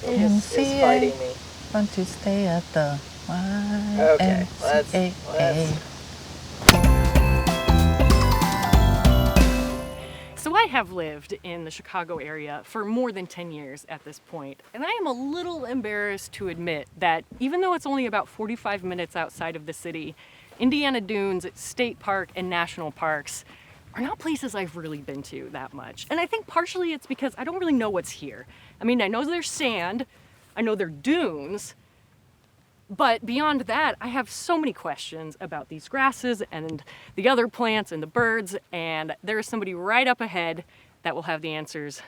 is fighting me. Want to stay at the Okay, YMCA. let's. So I have lived in the Chicago area for more than 10 years at this point, and I am a little embarrassed to admit that even though it's only about 45 minutes outside of the city, Indiana Dunes, State Park, and National Parks are not places I've really been to that much. And I think partially it's because I don't really know what's here. I mean, I know there's sand, I know there are dunes, but beyond that, I have so many questions about these grasses and the other plants and the birds, and there is somebody right up ahead that will have the answers.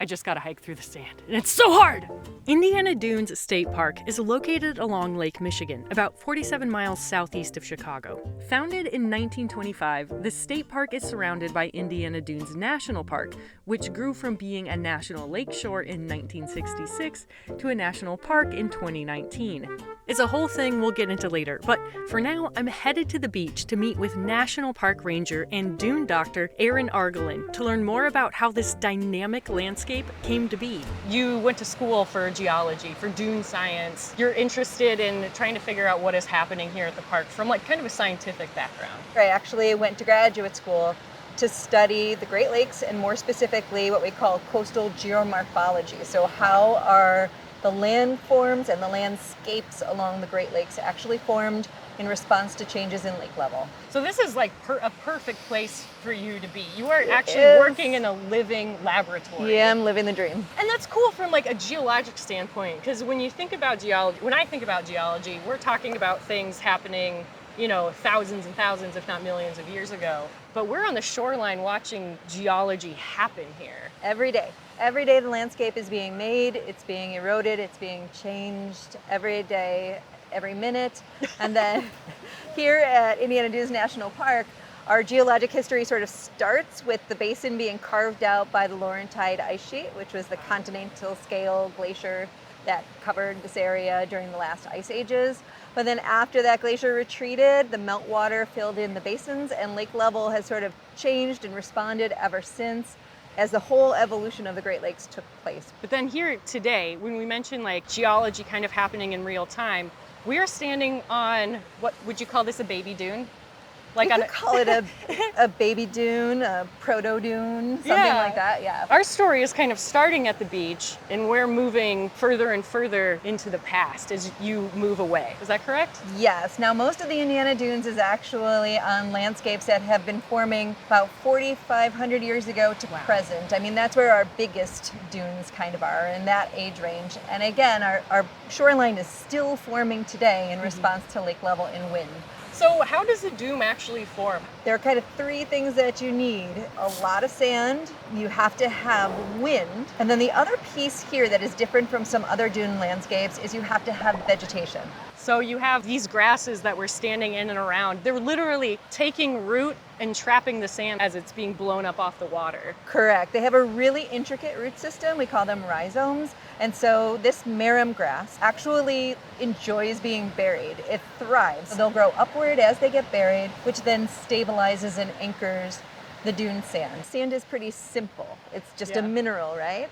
I just gotta hike through the sand, and it's so hard! Indiana Dunes State Park is located along Lake Michigan, about 47 miles southeast of Chicago. Founded in 1925, the state park is surrounded by Indiana Dunes National Park, which grew from being a national lakeshore in 1966 to a national park in 2019. It's a whole thing we'll get into later, but for now, I'm headed to the beach to meet with National Park Ranger and dune doctor Erin Argyilan to learn more about how this dynamic landscape came to be. You went to school for geology, for dune science. You're interested in trying to figure out what is happening here at the park from like kind of a scientific background. I actually went to graduate school to study the Great Lakes and more specifically what we call coastal geomorphology. So how are the landforms and the landscapes along the Great Lakes actually formed in response to changes in lake level. So this is like a perfect place for you to be. You are actually working in a living laboratory. Yeah, I'm living the dream. And that's cool from like a geologic standpoint, because when you think about geology, when I think about geology, we're talking about things happening, you know, thousands and thousands, if not millions of years ago. But we're on the shoreline watching geology happen here. Every day. Every day the landscape is being made, it's being eroded, it's being changed every day, every minute. And then here at Indiana Dunes National Park, our geologic history sort of starts with the basin being carved out by the Laurentide ice sheet, which was the continental scale glacier that covered this area during the last ice ages. But then after that glacier retreated, the meltwater filled in the basins and lake level has sort of changed and responded ever since as the whole evolution of the Great Lakes took place. But then here today, when we mention like geology kind of happening in real time, we are standing on, what would you call this, a baby dune? Like you could call it a baby dune, a proto dune, something like that, yeah. Our story is kind of starting at the beach and we're moving further and further into the past as you move away. Is that correct? Yes. Now most of the Indiana Dunes is actually on landscapes that have been forming about 4,500 years ago to present. I mean, that's where our biggest dunes kind of are, in that age range. And again, our shoreline is still forming today in response to lake level and wind. So how does a dune actually form? There are kind of three things that you need. A lot of sand, you have to have wind, and then the other piece here that is different from some other dune landscapes is you have to have vegetation. So you have these grasses that we're standing in and around. They're literally taking root and trapping the sand as it's being blown up off the water. Correct. They have a really intricate root system. We call them rhizomes. And so this marram grass actually enjoys being buried. It thrives. They'll grow upward as they get buried, which then stabilizes and anchors the dune sand. Sand is pretty simple. It's just a mineral, right?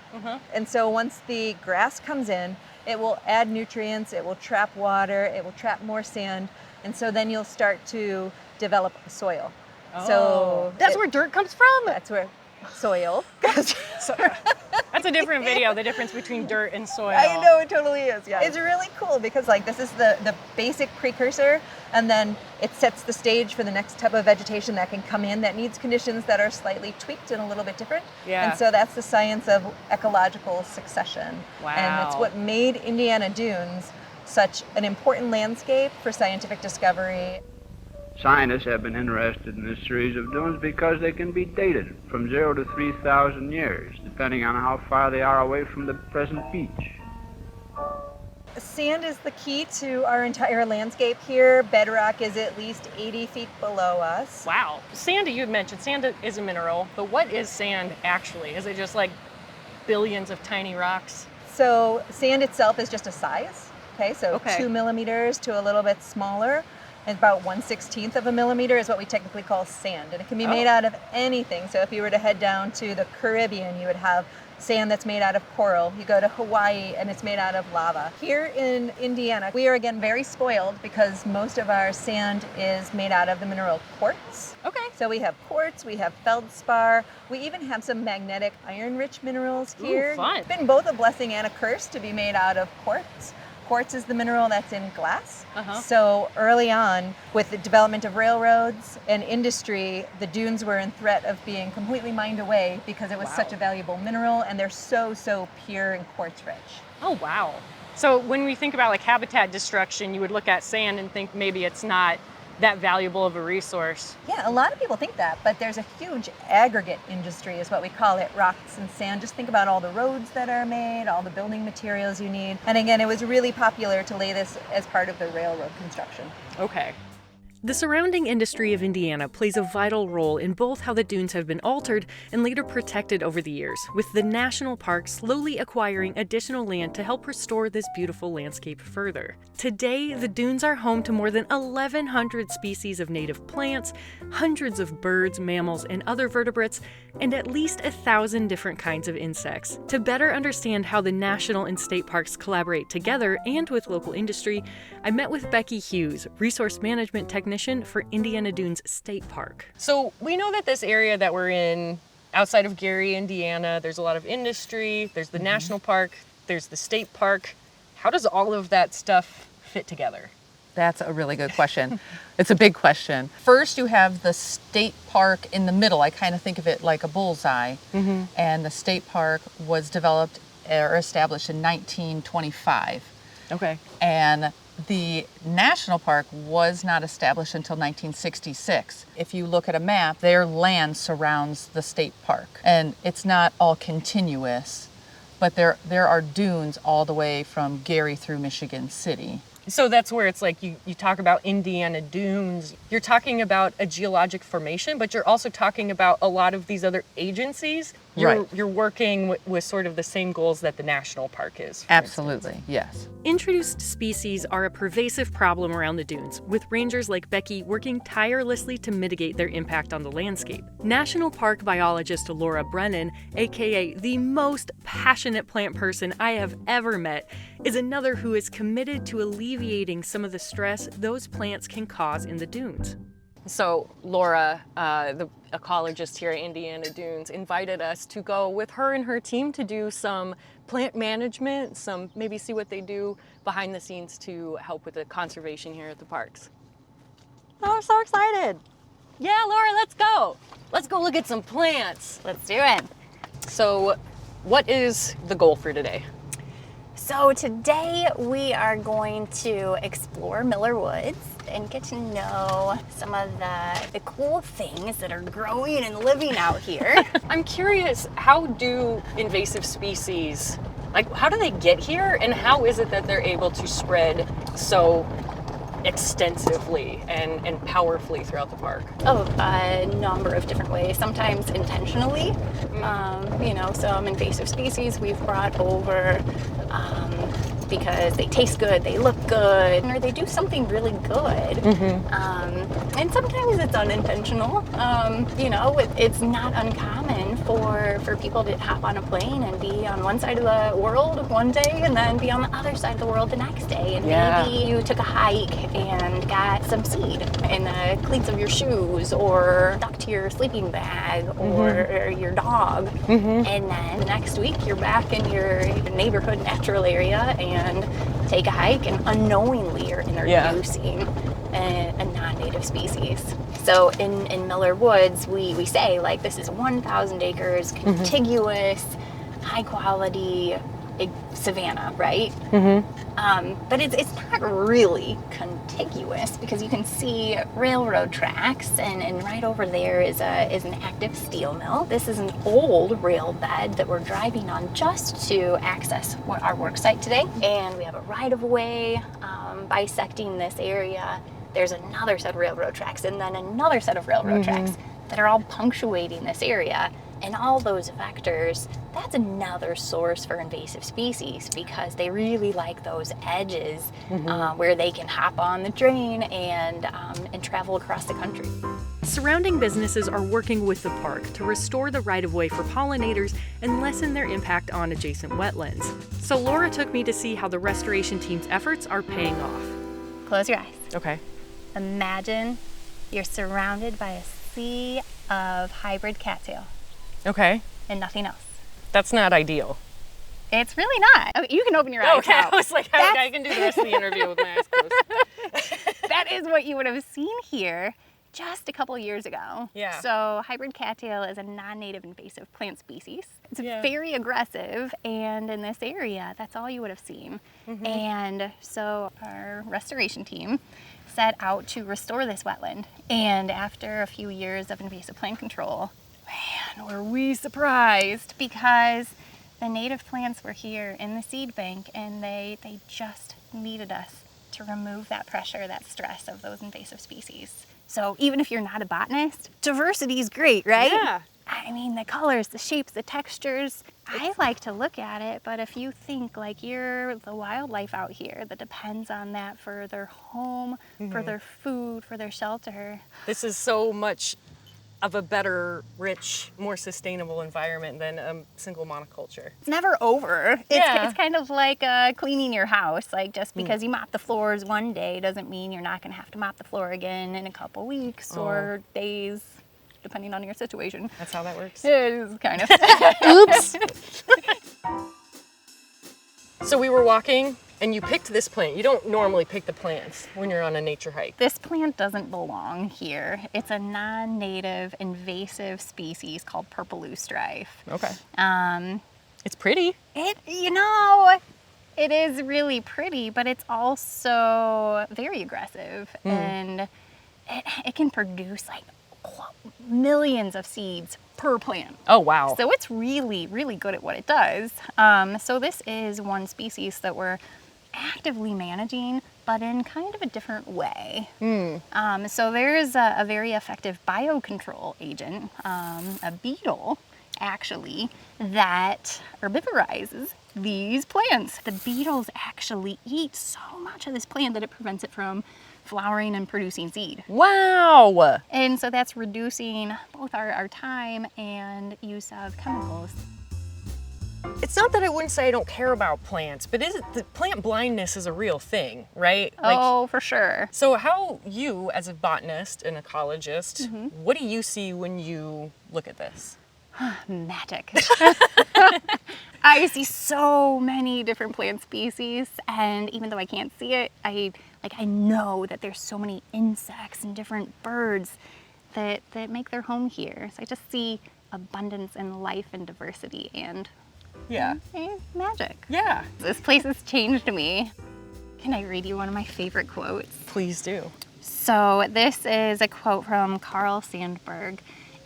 And so once the grass comes in, it will add nutrients, it will trap water, it will trap more sand, and so then you'll start to develop soil. Oh, so that's where dirt comes from? That's where soil. That's a different video, the difference between dirt and soil. I know, it totally is, yeah. It's really cool because like this is the basic precursor, and then it sets the stage for the next type of vegetation that can come in that needs conditions that are slightly tweaked and a little bit different. Yeah. And so that's the science of ecological succession. Wow. And it's what made Indiana Dunes such an important landscape for scientific discovery. Scientists have been interested in this series of dunes because they can be dated from 0 to 3,000 years, depending on how far they are away from the present beach. Sand is the key to our entire landscape here. Bedrock is at least 80 feet below us. Wow. Sand, you had mentioned, sand is a mineral, but what is sand actually? Is it just like billions of tiny rocks? So sand itself is just a size, okay? So 2 millimeters to a little bit smaller. And about 1/16 of a millimeter is what we technically call sand. And it can be made out of anything. So if you were to head down to the Caribbean, you would have sand that's made out of coral. You go to Hawaii and it's made out of lava. Here in Indiana, we are again very spoiled because most of our sand is made out of the mineral quartz. Okay. So we have quartz, we have feldspar, we even have some magnetic iron-rich minerals here. Ooh, fun. It's been both a blessing and a curse to be made out of quartz. Quartz is the mineral that's in glass. So early on, with the development of railroads and industry, the dunes were in threat of being completely mined away because it was such a valuable mineral, and they're so pure and quartz rich. Oh, wow. So when we think about like habitat destruction, you would look at sand and think maybe it's not that valuable of a resource. Yeah, a lot of people think that, but there's a huge aggregate industry is what we call it, rocks and sand. Just think about all the roads that are made, all the building materials you need. And again, it was really popular to lay this as part of the railroad construction. Okay. The surrounding industry of Indiana plays a vital role in both how the dunes have been altered and later protected over the years, with the national park slowly acquiring additional land to help restore this beautiful landscape further. Today, the dunes are home to more than 1,100 species of native plants, hundreds of birds, mammals, and other vertebrates, and at least 1,000 different kinds of insects. To better understand how the national and state parks collaborate together and with local industry, I met with Becky Hughes, resource management technician for Indiana Dunes State Park. So we know that this area that we're in, outside of Gary, Indiana, there's a lot of industry, there's the national park, there's the state park. How does all of that stuff fit together? That's a really good question. It's a big question. First, you have the state park in the middle. I kind of think of it like a bullseye. And the state park was developed or established in 1925. Okay. And the national park was not established until 1966. If you look at a map, their land surrounds the state park. And it's not all continuous, but there are dunes all the way from Gary through Michigan City. So that's where it's like you talk about Indiana Dunes. You're talking about a geologic formation, but you're also talking about a lot of these other agencies. You're working with sort of the same goals that the national park is. Absolutely, yes. Introduced species are a pervasive problem around the dunes, with rangers like Becky working tirelessly to mitigate their impact on the landscape. National Park biologist Laura Brennan, aka the most passionate plant person I have ever met, is another who is committed to alleviating some of the stress those plants can cause in the dunes. So Laura, the ecologist here at Indiana Dunes, invited us to go with her and her team to do some plant management, maybe see what they do behind the scenes to help with the conservation here at the parks. Oh, I'm so excited. Yeah, Laura, let's go. Let's go look at some plants. Let's do it. So what is the goal for today? So today we are going to explore Miller Woods and get to know some of the cool things that are growing and living out here. I'm curious, how do invasive species, how do they get here, and how is it that they're able to spread so extensively and powerfully throughout the park? Oh, a number of different ways, sometimes intentionally. Some invasive species we've brought over because they taste good, they look good, or they do something really good. And sometimes it's unintentional. It's not uncommon for people to hop on a plane and be on one side of the world one day and then be on the other side of the world the next day. And maybe you took a hike and got some seed in the cleats of your shoes or stuck to your sleeping bag or your dog. And then the next week you're back in your neighborhood natural area and take a hike and unknowingly you're introducing a non-native species. So in Miller Woods, we say this is 1,000 acres, contiguous, high quality savanna, right? But it's not really contiguous because you can see railroad tracks and right over there is an active steel mill. This is an old rail bed that we're driving on just to access our work site today. And we have a right-of-way bisecting this area. There's another set of railroad tracks and then another set of railroad tracks that are all punctuating this area. And all those vectors, that's another source for invasive species because they really like those edges where they can hop on the train and travel across the country. Surrounding businesses are working with the park to restore the right-of-way for pollinators and lessen their impact on adjacent wetlands. So Laura took me to see how the restoration team's efforts are paying off. Close your eyes. Okay. Imagine you're surrounded by a sea of hybrid cattail Okay. and nothing else. That's not ideal. It's really not. Okay, you can open your eyes Okay, now. I was like, I can do the rest of the interview with my eyes closed. That is what you would have seen here just a couple years ago. Yeah. So hybrid cattail is a non-native invasive plant species. It's very aggressive, and in this area, that's all you would have seen. And so our restoration team set out to restore this wetland. And after a few years of invasive plant control, man, were we surprised, because the native plants were here in the seed bank, and they just needed us to remove that pressure, that stress of those invasive species. So even if you're not a botanist, diversity is great, right? Yeah. I mean, the colors, the shapes, the textures, I like to look at it, but if you think like you're the wildlife out here that depends on that for their home, for their food, for their shelter. This is so much of a better, rich, more sustainable environment than a single monoculture. It's never over. Yeah. It's kind of like cleaning your house. Like, just because you mop the floors one day doesn't mean you're not going to have to mop the floor again in a couple weeks or days, depending on your situation. That's how that works. It is kind of. Oops. So we were walking and you picked this plant. You don't normally pick the plants when you're on a nature hike. This plant doesn't belong here. It's a non-native invasive species called purple loosestrife. Okay. It's pretty. It is really pretty, but it's also very aggressive, and it can produce like millions of seeds per plant. Oh, wow. So it's really, really good at what it does. So this is one species that we're actively managing, but in kind of a different way. So there's a very effective biocontrol agent, a beetle, actually, that herbivorizes these plants. The beetles actually eat so much of this plant that it prevents it from flowering and producing seed. Wow. And so that's reducing both our time and use of chemicals. It's not that I wouldn't say I don't care about plants, but the plant blindness is a real thing, right? Oh, for sure. So how you, as a botanist and ecologist, what do you see when you look at this? Magic. I see so many different plant species, and even though I can't see it, I know that there's so many insects and different birds that make their home here. So I just see abundance and life and diversity and magic. Yeah. This place has changed me. Can I read you one of my favorite quotes? Please do. So this is a quote from Carl Sandburg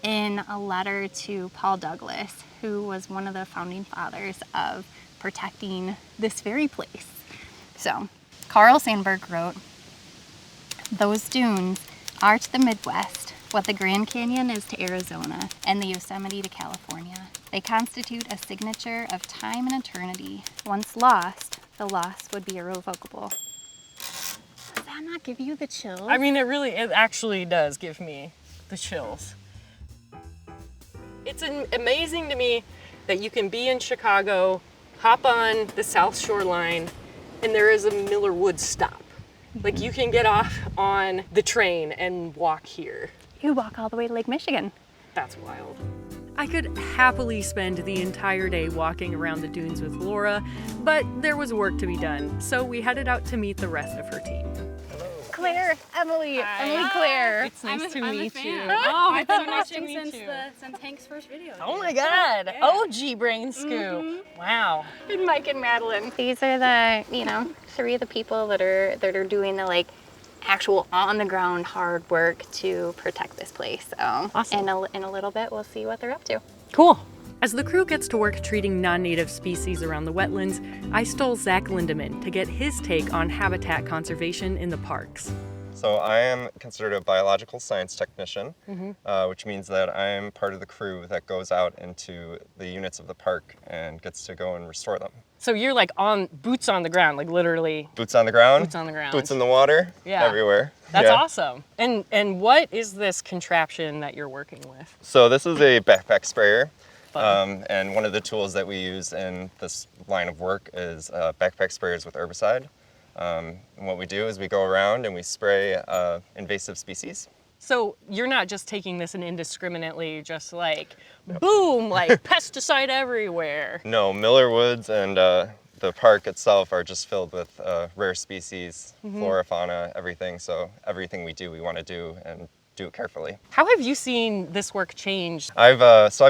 in a letter to Paul Douglas, who was one of the founding fathers of protecting this very place. So Carl Sandburg wrote, "Those dunes are to the Midwest what the Grand Canyon is to Arizona and the Yosemite to California. They constitute a signature of time and eternity. Once lost, the loss would be irrevocable." Does that not give you the chills? I mean, it actually does give me the chills. It's amazing to me that you can be in Chicago, hop on the South Shore line, and there is a Miller Woods stop. Like, you can get off on the train and walk here. You walk all the way to Lake Michigan. That's wild. I could happily spend the entire day walking around the dunes with Laura, but there was work to be done, so we headed out to meet the rest of her team. Claire, Emily, Claire. It's nice to meet you. Oh, it's so nice to meet you. Since Hank's first video. Oh my God, OG brain scoop. Wow. And Mike and Madeline. These are the, three of the people that are doing the actual on the ground hard work to protect this place. So awesome. In a little bit, we'll see what they're up to. Cool. As the crew gets to work treating non-native species around the wetlands, I stole Zach Lindeman to get his take on habitat conservation in the parks. So I am considered a biological science technician, which means that I am part of the crew that goes out into the units of the park and gets to go and restore them. So you're like on boots on the ground, like literally. Boots on the ground. Boots on the ground. Boots in the water. Yeah. Everywhere. That's Yeah. awesome. And what is this contraption that you're working with? So this is a backpack sprayer. Fun. And one of the tools that we use in this line of work is backpack sprayers with herbicide. And what we do is we go around and we spray invasive species. So you're not just taking this and indiscriminately just like, boom, like pesticide everywhere. No, Miller Woods and the park itself are just filled with rare species, flora, fauna, everything. So everything we do, we want to do and do it carefully. How have you seen this work change? I've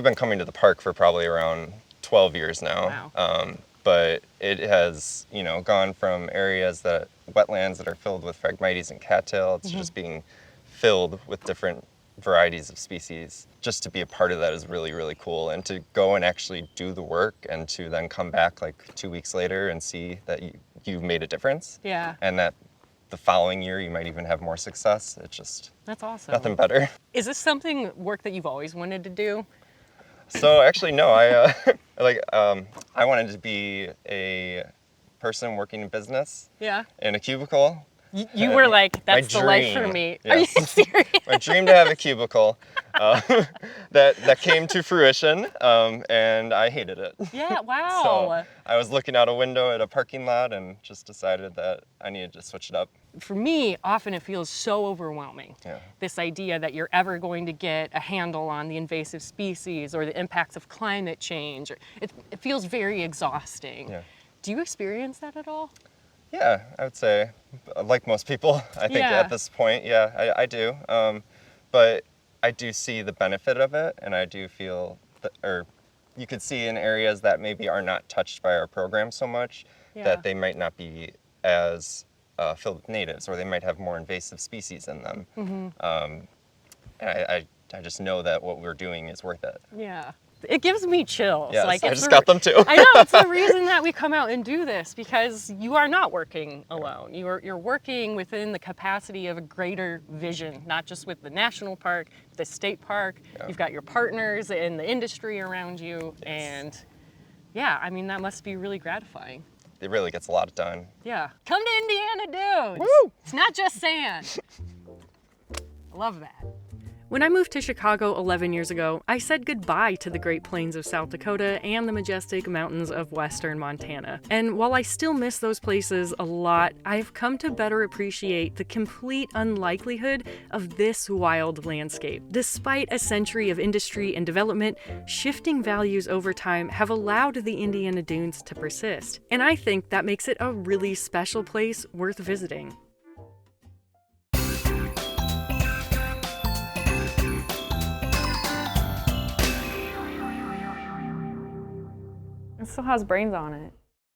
been coming to the park for probably around 12 years now. Wow. But it has, gone from wetlands that are filled with Phragmites and cattail to just being filled with different varieties of species. Just to be a part of that is really, really cool. And to go and actually do the work and to then come back like 2 weeks later and see that you've made a difference. Yeah. And that the following year you might even have more success. It's just That's awesome. nothing better. Is this work that you've always wanted to do? So actually, no, I wanted to be a person working in business Yeah. in a cubicle. You were like, that's My the life for dream, me. yes. Are you serious? My dream to have a cubicle that came to fruition, and I hated it. Yeah, wow. So I was looking out a window at a parking lot and just decided that I needed to switch it up. For me, often it feels so overwhelming. Yeah. This idea that you're ever going to get a handle on the invasive species or the impacts of climate change. It feels very exhausting. Yeah. Do you experience that at all? Yeah, I would say, like most people, I think Yeah. at this point, yeah, I do. But I do see the benefit of it, and I do feel or you could see in areas that maybe are not touched by our program so much, Yeah. that they might not be as filled with natives, or they might have more invasive species in them. And I just know that what we're doing is worth it. Yeah. It gives me chills. Yes, like I it's just got them too. I know, it's the reason that we come out and do this, because you are not working alone. You're working within the capacity of a greater vision, not just with the national park, the state park. Yeah. You've got your partners in the industry around you. Yes. And yeah, I mean, that must be really gratifying. It really gets a lot done. Yeah. Come to Indiana Dunes. Woo! It's not just sand. I love that. When I moved to Chicago 11 years ago, I said goodbye to the Great Plains of South Dakota and the majestic mountains of western Montana. And while I still miss those places a lot, I've come to better appreciate the complete unlikelihood of this wild landscape. Despite a century of industry and development, shifting values over time have allowed the Indiana Dunes to persist. And I think that makes it a really special place worth visiting. It still has brains on it.